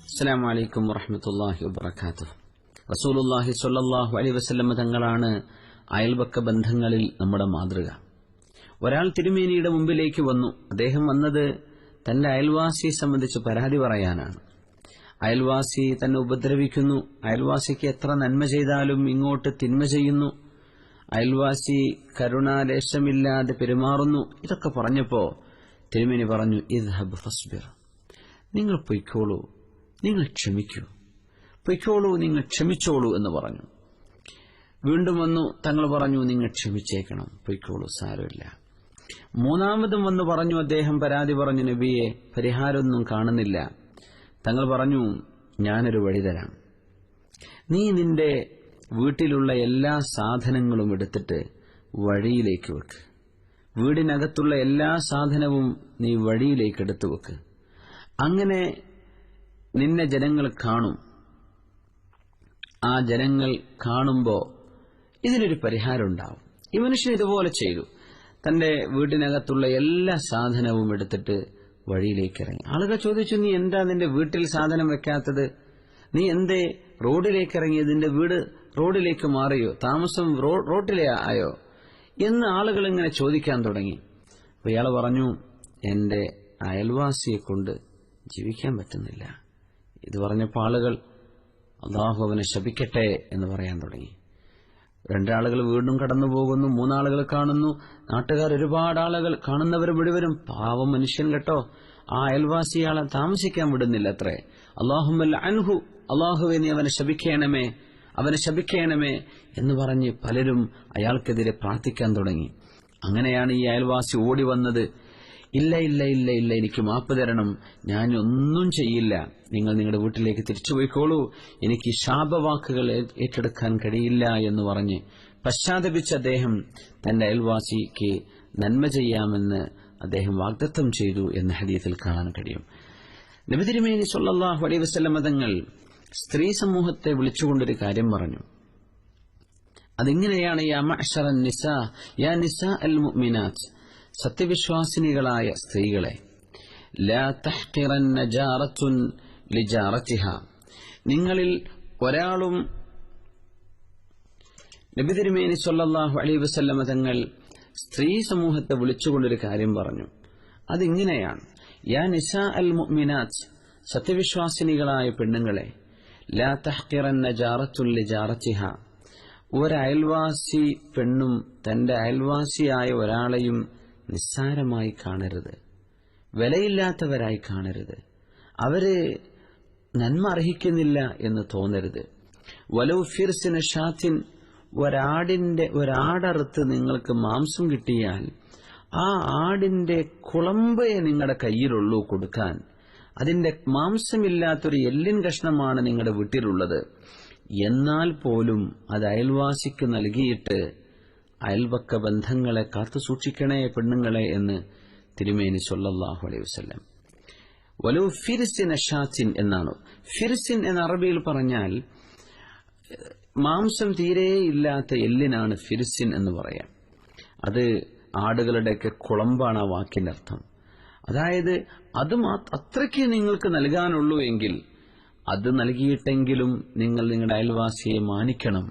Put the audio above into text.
അസ്സലാമു അലൈക്കും വറഹ്മത്തുള്ളാഹി വബറകാതുഹു. റസൂലുള്ളാഹി സ്വല്ലല്ലാഹു അലൈഹി വസല്ലം തങ്ങളാണ് അയൽപക്ക ബന്ധങ്ങളിൽ നമ്മുടെ മാതൃക. ഒരാൾ തിരുമേനിയുടെ മുമ്പിലേക്ക് വന്നു. അദ്ദേഹം വന്നത് തന്റെ അയൽവാസിയെ സംബന്ധിച്ച് പരാതി പറയാനാണ്. അയൽവാസി തന്നെ ഉപദ്രവിക്കുന്നു, അയൽവാസിക്ക് എത്ര നന്മ ചെയ്താലും ഇങ്ങോട്ട് തിന്മ ചെയ്യുന്നു, അയൽവാസി കരുണാലേശമില്ലാതെ പെരുമാറുന്നു. ഇതൊക്കെ പറഞ്ഞപ്പോ തിരുമേനി പറഞ്ഞു, ഇദ്ഹബ് ഫസ്ബിർ, നിങ്ങൾ പൊയ്ക്കോളൂ, നിങ്ങൾ ക്ഷമിക്കൂ, പൊയ്ക്കോളൂ, നിങ്ങൾ ക്ഷമിച്ചോളൂ എന്ന് പറഞ്ഞു. വീണ്ടും വന്നു, തങ്ങൾ പറഞ്ഞു, നിങ്ങൾ ക്ഷമിച്ചേക്കണം, പൊയ്ക്കോളൂ, സാരമില്ല. മൂന്നാമതും വന്നു പറഞ്ഞു, അദ്ദേഹം പരാതി പറഞ്ഞു, നബിയെ പരിഹാരമൊന്നും കാണുന്നില്ല. തങ്ങൾ പറഞ്ഞു, ഞാനൊരു വഴി തരാം. നീ നിന്റെ വീട്ടിലുള്ള എല്ലാ സാധനങ്ങളും എടുത്തിട്ട് വഴിയിലേക്ക് വെക്ക്. വീടിനകത്തുള്ള എല്ലാ സാധനവും നീ വഴിയിലേക്ക് എടുത്തു വെക്ക്. അങ്ങനെ നിന്നെ ജനങ്ങൾ കാണും. ആ ജനങ്ങൾ കാണുമ്പോ ഇതിനൊരു പരിഹാരം ഉണ്ടാവും. ഈ മനുഷ്യൻ ഇതുപോലെ ചെയ്തു. തന്റെ വീടിനകത്തുള്ള എല്ലാ സാധനവും എടുത്തിട്ട് വഴിയിലേക്ക് ഇറങ്ങി. ആളുകൾ ചോദിച്ചു, നീ എന്താ നിന്റെ വീട്ടിൽ സാധനം വെക്കാത്തത്? നീ എന്തേ റോഡിലേക്ക് ഇറങ്ങിയത്? നിന്റെ വീട് റോഡിലേക്ക് മാറിയോ? താമസം റോഡിലേ ആയോ എന്ന് ആളുകൾ ഇങ്ങനെ ചോദിക്കാൻ തുടങ്ങി. അപ്പൊ ഇയാൾ പറഞ്ഞു, എന്റെ അയൽവാസിയെ കൊണ്ട് ജീവിക്കാൻ പറ്റുന്നില്ല. ഇത് പറഞ്ഞപ്പോൾ ആളുകൾ അല്ലാഹു അവനെ ശപിക്കട്ടെ എന്ന് പറയാൻ തുടങ്ങി. രണ്ടാളുകൾ വീണ്ടും കടന്നു പോകുന്നു, മൂന്നാളുകൾ കാണുന്നു, നാട്ടുകാർ ഒരുപാട് ആളുകൾ, കാണുന്നവർ മുഴുവനും പാവം മനുഷ്യൻ കേട്ടോ, ആ അയൽവാസി ഇയാളെ താമസിക്കാൻ വിടുന്നില്ല അത്രേ. അല്ലാഹുമ്മൽ അൻഹു, അല്ലാഹുവേ നീ അവനെ ശപിക്കണമേ, അവനെ ശപിക്കണമേ എന്ന് പറഞ്ഞ് പലരും അയാൾക്കെതിരെ പ്രാർത്ഥിക്കാൻ തുടങ്ങി. അങ്ങനെയാണ് ഈ അയൽവാസി ഓടി വന്നത്. ഇല്ല ഇല്ല ഇല്ല ഇല്ല, എനിക്ക് മാപ്പ് തരണം, ഞാൻ ഒന്നും ചെയ്യില്ല, നിങ്ങൾ നിങ്ങളുടെ വീട്ടിലേക്ക് തിരിച്ചുപോയിക്കോളൂ, എനിക്ക് ശാപവാക്കുകൾ ഏറ്റെടുക്കാൻ കഴിയില്ല എന്ന് പറഞ്ഞ് പശ്ചാത്തപിച്ച അദ്ദേഹം തന്റെ അയൽവാസിക്ക് നന്മ ചെയ്യാമെന്ന് അദ്ദേഹം വാഗ്ദത്തം ചെയ്തു എന്ന് ഹദീസിൽ കാണാൻ കഴിയും. നബി തിരുമേനി സ്വല്ലല്ലാഹു അലൈഹി വസല്ലം തങ്ങൾ സ്ത്രീ സമൂഹത്തെ വിളിച്ചുകൊണ്ടൊരു കാര്യം പറഞ്ഞു. അതിങ്ങനെയാണ്, യാ മഅ്ശറൻ നിസാ, യാ നിസാ അൽ മുഅ്മിനാത്ത്, സത്യവിശ്വാസിനികളായ സ്ത്രീകളെ, ലാ തഹ്ഖിറന്ന ജാറത്തുൻ ലിജാറത്തിഹാ, നിങ്ങളിൽ ഒരാളും, നബി തിരുമേനി സ്വല്ലല്ലാഹു അലൈഹി വസല്ലം തങ്ങൾ സ്ത്രീ സമൂഹത്തെ വിളിച്ചുകൊണ്ടൊരു കാര്യം പറഞ്ഞു. അതിങ്ങനെയാണ്, യാ നിസാ അൽ മുഅ്മിനാത്ത്, സത്യവിശ്വാസിനികളായ പെണ്ണുങ്ങളെ, ലാ തഹ്ഖിറന്ന ജാറത്തുൻ ലിജാറത്തിഹാ, ഒരയൽവാസി പെണ്ണും തന്റെ അയൽവാസിയായ ഒരാളെയും നിസ്സാരമായി കാണരുത്, വിലയില്ലാത്തവരായി കാണരുത്, അവര് നന്മ അർഹിക്കുന്നില്ല എന്ന് തോന്നരുത്. വലൗ ഫിർസിന ഷാത്തിൻ, ഒരാടറുത്ത് നിങ്ങൾക്ക് മാംസം കിട്ടിയാൽ ആ ആടിന്റെ കുളമ്പയെ നിങ്ങളുടെ കയ്യിലുള്ളൂ കൊടുക്കാൻ, അതിന്റെ മാംസമില്ലാത്തൊരു എല്ലിൻ കഷ്ണമാണ് നിങ്ങളുടെ വീട്ടിലുള്ളത്, എന്നാൽ പോലും അത് അയൽവാസിക്ക് നൽകിയിട്ട് അയൽപക്ക ബന്ധങ്ങളെ കാത്തു സൂക്ഷിക്കണേ പെണ്ണുങ്ങളെ എന്ന് തിരുമേനി സ്വല്ലല്ലാഹു അലൈഹി വസല്ലം. വലു ഫിർസിൻ അഷാത്തിൻ എന്നാണ്. ഫിർസിൻ എന്ന അറബിയിൽ പറഞ്ഞാൽ മാംസം തീരെയില്ലാത്ത എല്ലിനാണ് ഫിർസിൻ എന്ന് പറയാം. അത് ആടുകളുടെയൊക്കെ കുളമ്പാണ് ആ വാക്കിന്റെ അർത്ഥം. അതായത് അത് അത്രയ്ക്ക് നിങ്ങൾക്ക് നൽകാനുള്ളൂ എങ്കിൽ അത് നൽകിയിട്ടെങ്കിലും നിങ്ങൾ നിങ്ങളുടെ അയൽവാസിയെ മാനിക്കണം.